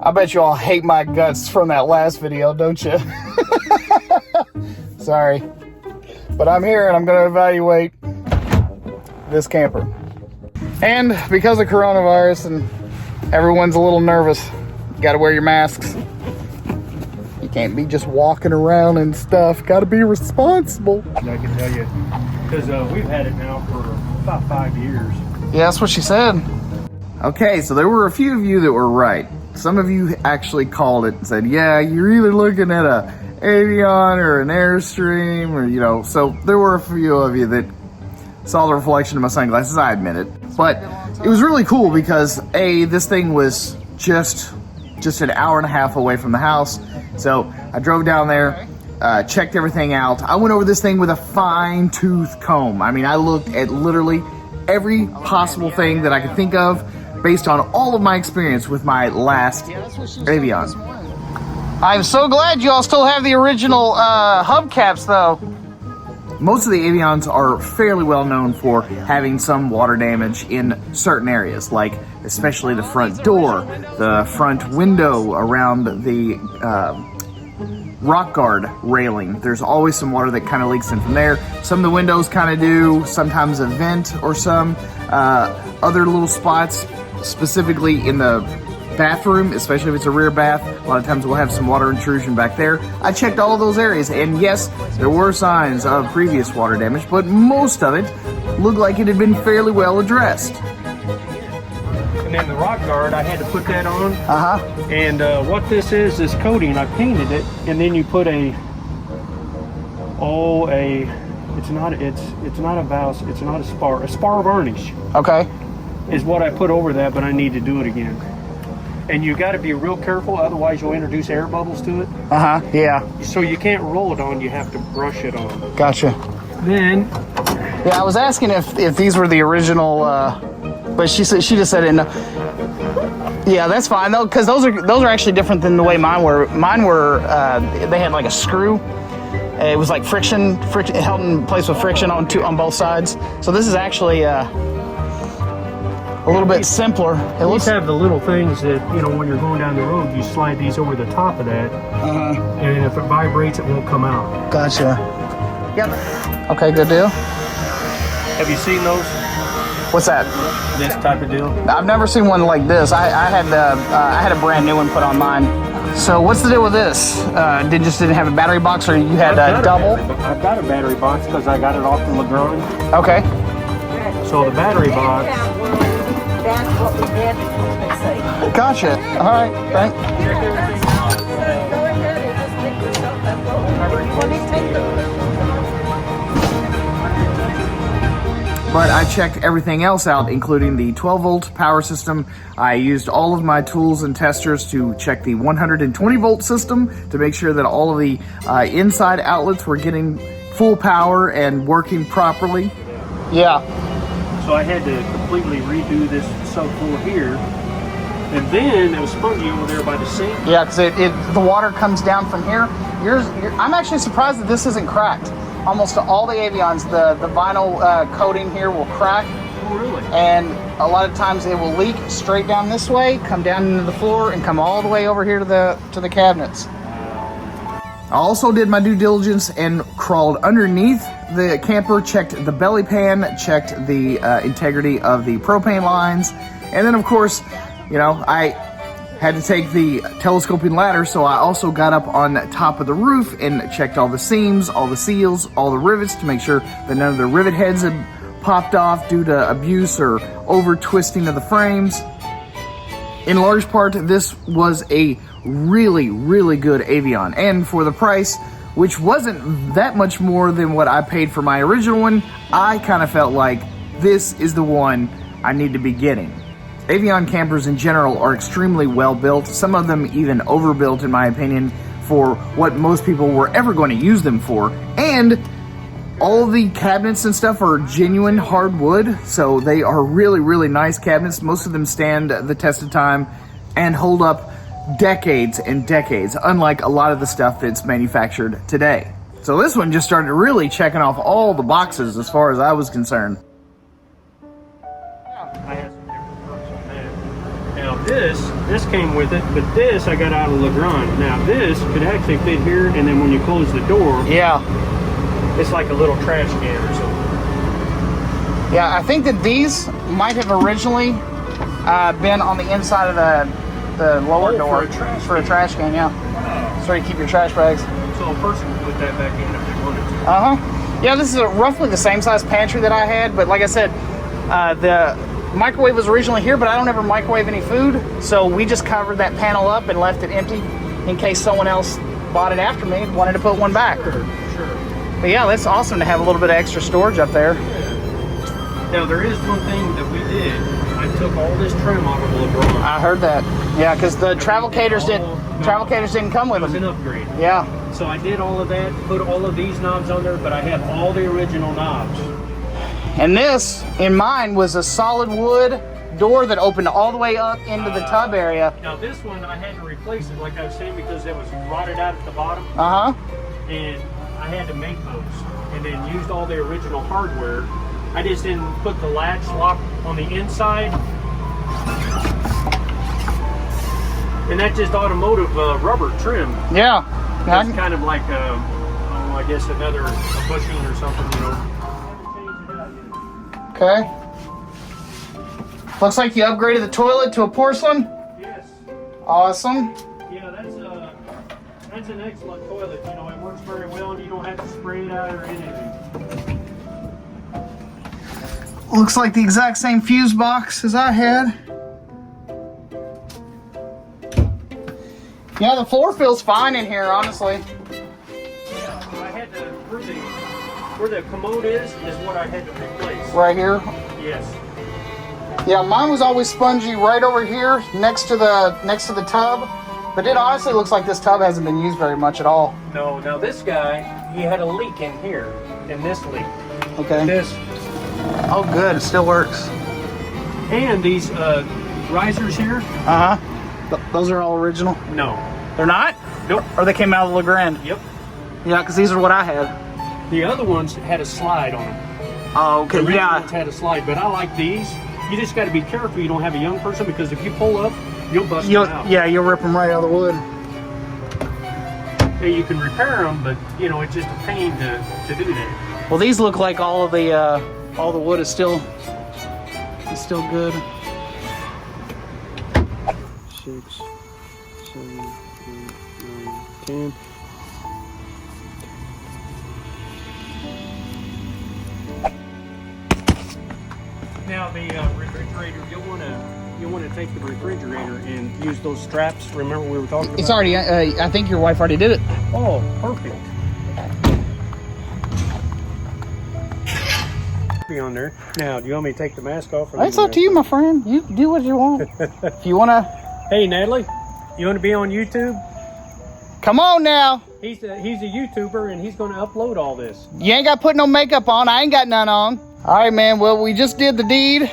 I bet you all hate my guts from that last video, don't you? Sorry. But I'm here and I'm going to evaluate this camper. And because of coronavirus and everyone's a little nervous, you got to wear your masks. You can't be just walking around and stuff. Got to be responsible. I can tell you, because we've had it now for about 5 years. Yeah, that's what she said. Okay, so there were a few of you that were right. Some of you actually called it and said, yeah, you're either looking at a Avion or an Airstream, or, you know, so there were a few of you that saw the reflection of my sunglasses, I admit it. But it was really cool because, A, this thing was just an hour and a half away from the house. So I drove down there, checked everything out. I went over this thing with a fine-tooth comb. I mean, I looked at literally every possible thing that I could think of based on all of my experience with my last Avion. I'm so glad you all still have the original hubcaps, though. Most of the Avions are fairly well known for having some water damage in certain areas, like especially the front door, the front window around the rock guard railing. There's always some water that kind of leaks in from there. Some of the windows kind of do, sometimes a vent or some other little spots, specifically in the bathroom, especially if it's a rear bath. A lot of times we'll have some water intrusion back there. I checked all of those areas, and yes, there were signs of previous water damage, but most of it looked like it had been fairly well addressed. And then the rock guard, I had to put that on. And what this is coating. I painted it, and then you put it's not a spar varnish. Okay. Is what I put over that, but I need to do it again. And you got to be real careful, otherwise you'll introduce air bubbles to it. Yeah. So you can't roll it on, you have to brush it on. Gotcha. Then, yeah, I was asking if these were the original, but she just said it. Yeah, that's fine though, because those are actually different than the way mine were. Mine were they had like a screw. It was like friction. It held in place with friction on both sides. So this is actually a little bit simpler. These have the little things that, you know, when you're going down the road, you slide these over the top of that, and if it vibrates, it won't come out. Gotcha. Yep. Okay, good deal. Have you seen those? What's that? This type of deal? I've never seen one like this. I had a brand new one put on mine. So what's the deal with this? Didn't have a battery box, or you had a double? I've got a battery box because I got it off the LeGrand. Okay. So the battery box. That's what we did. Gotcha. All right. Thanks. But I checked everything else out, including the 12-volt power system. I used all of my tools and testers to check the 120-volt system to make sure that all of the inside outlets were getting full power and working properly. Yeah. So I had to completely redo this subfloor here. And then it was spongy over there by the sink. Yeah, because the water comes down from here. I'm actually surprised that this isn't cracked. Almost all the Avions, the vinyl coating here will crack. Oh, really? And a lot of times it will leak straight down this way, come down into the floor, and come all the way over here to the cabinets. I also did my due diligence and crawled underneath the camper, checked the belly pan, checked the integrity of the propane lines, and then of course, you know, I had to take the telescoping ladder, so I also got up on top of the roof and checked all the seams, all the seals, all the rivets to make sure that none of the rivet heads had popped off due to abuse or over twisting of the frames. In large part, this was a really, really good Avion, and for the price, which wasn't that much more than what I paid for my original one, I kind of felt like this is the one I need to be getting. Avion campers in general are extremely well built, some of them even overbuilt in my opinion for what most people were ever going to use them for, and all the cabinets and stuff are genuine hardwood, so they are really, really nice cabinets. Most of them stand the test of time and hold up decades and decades, unlike a lot of the stuff that's manufactured today. So this one just started really checking off all the boxes as far as I was concerned. I had some different perks on that. Now, Now this came with it, but this I got out of Legrand. Now this could actually fit here, and then when you close the door, Yeah. it's like a little trash can or something. Yeah, I think that these might have originally been on the inside of the lower door for a trash can. Yeah. So you keep your trash bags. So a person can put that back in if they wanted to. Yeah, this is roughly the same size pantry that I had, but like I said, the microwave was originally here, but I don't ever microwave any food, so we just covered that panel up and left it empty in case someone else bought it after me and wanted to put one back. Sure. But yeah, that's awesome to have a little bit of extra storage up there. Now there is one thing that we did. I took all this trim off of LeBron. I heard that. Yeah, because the Travelcators didn't come with It was them. an upgrade. Yeah. So I did all of that, put all of these knobs on there, but I have all the original knobs. And this, in mine, was a solid wood door that opened all the way up into the tub area. Now this one, I had to replace it, like I was saying, because it was rotted out at the bottom. And I had to make those. And then used all the original hardware. I just didn't put the latch lock on the inside. And that's just automotive rubber trim. Yeah. It's kind of like, I guess another bushing or something, you know. Okay. Looks like you upgraded the toilet to a porcelain. Yes. Awesome. Yeah, that's an excellent toilet. You know, it works very well, and you don't have to spray it out or anything. Looks like the exact same fuse box as I had. Yeah, the floor feels fine in here, honestly. Yeah, I had to, where the commode is what I had to replace. Right here. Yes. Yeah, mine was always spongy right over here next to the tub. But it honestly looks like this tub hasn't been used very much at all. No, now this guy, he had a leak in here, in this leak. Okay. This. Oh, good. It still works. And these risers here. Those are all original? No. They're not? Nope. Or they came out of Legrand? Yep. Yeah, because these are what I had. The other ones had a slide on them. Oh, okay. The Yeah. ones had a slide, but I like these. You just got to be careful you don't have a young person, because if you pull up, you'll bust them out. Yeah, you'll rip them right out of the wood. Yeah, you can repair them, but you know, it's just a pain to do that. Well, these look like all the wood is still good. 6, 7, 8, 9, 10. Now the refrigerator, you'll want to take the refrigerator and use those straps. Remember we were talking about? It's already. I think your wife already did it. Oh, perfect. Be on there. Now, do you want me to take the mask off? It's up to you, my friend. You do what you want. If you wanna. Hey, Natalie, you want to be on YouTube? Come on now. He's a YouTuber, and he's going to upload all this. You ain't got to put no makeup on. I ain't got none on. All right, man. Well, we just did the deed,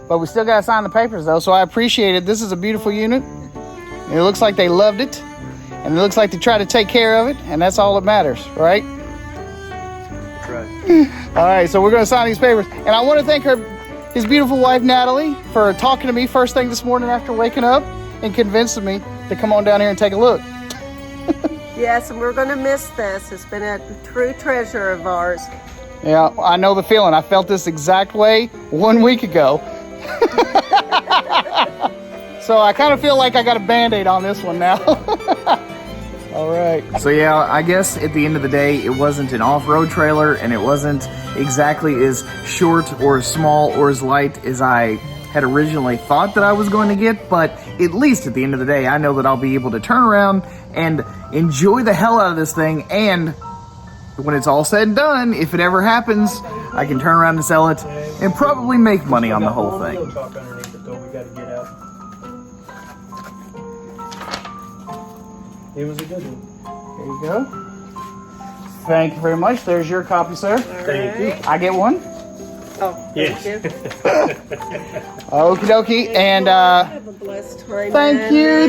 but we still got to sign the papers, though, so I appreciate it. This is a beautiful unit. It looks like they loved it, and it looks like they tried to take care of it, and that's all that matters, right? That's right. All right, so we're going to sign these papers. And I want to thank his beautiful wife, Natalie, for talking to me first thing this morning after waking up and convincing me to come on down here and take a look. Yes, and we're going to miss this. It's been a true treasure of ours. Yeah, I know the feeling. I felt this exact way 1 week ago. So I kind of feel like I got a Band-Aid on this one now. All right. So yeah, I guess at the end of the day, it wasn't an off-road trailer, and it wasn't exactly as short or as small or as light as I had originally thought that I was going to get, but at least at the end of the day, I know that I'll be able to turn around and enjoy the hell out of this thing, and when it's all said and done, if it ever happens, I can turn around and sell it and probably make money on the whole thing. We got to get out. It was a good one. There you go. Thank you very much. There's your copy, sir. Thank you. I get one. Oh, Yes. thank you. Okie dokie. And Have a blessed time. thank you.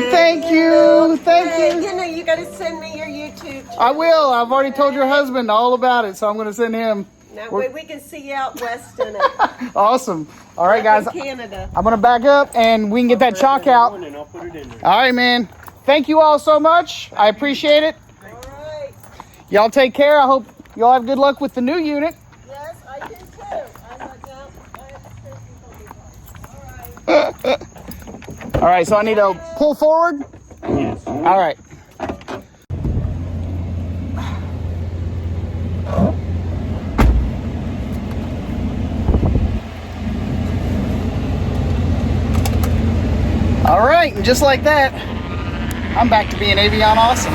You know, you got to send me your YouTube channel. I will. I've already told your husband all about it, so I'm going to send him. That way we can see you out west in it. Awesome. All right, guys. Canada. I'm going to back up and we can get that chalk out. And I'll put it in there. All right, man. Thank you all so much. I appreciate it. All right. Y'all take care. I hope y'all have good luck with the new unit. Yes, I do too. I'm not down. I have to. All right. All right, so I need to pull forward. Yes. All right. All right, and just like that, I'm back to being Avion awesome.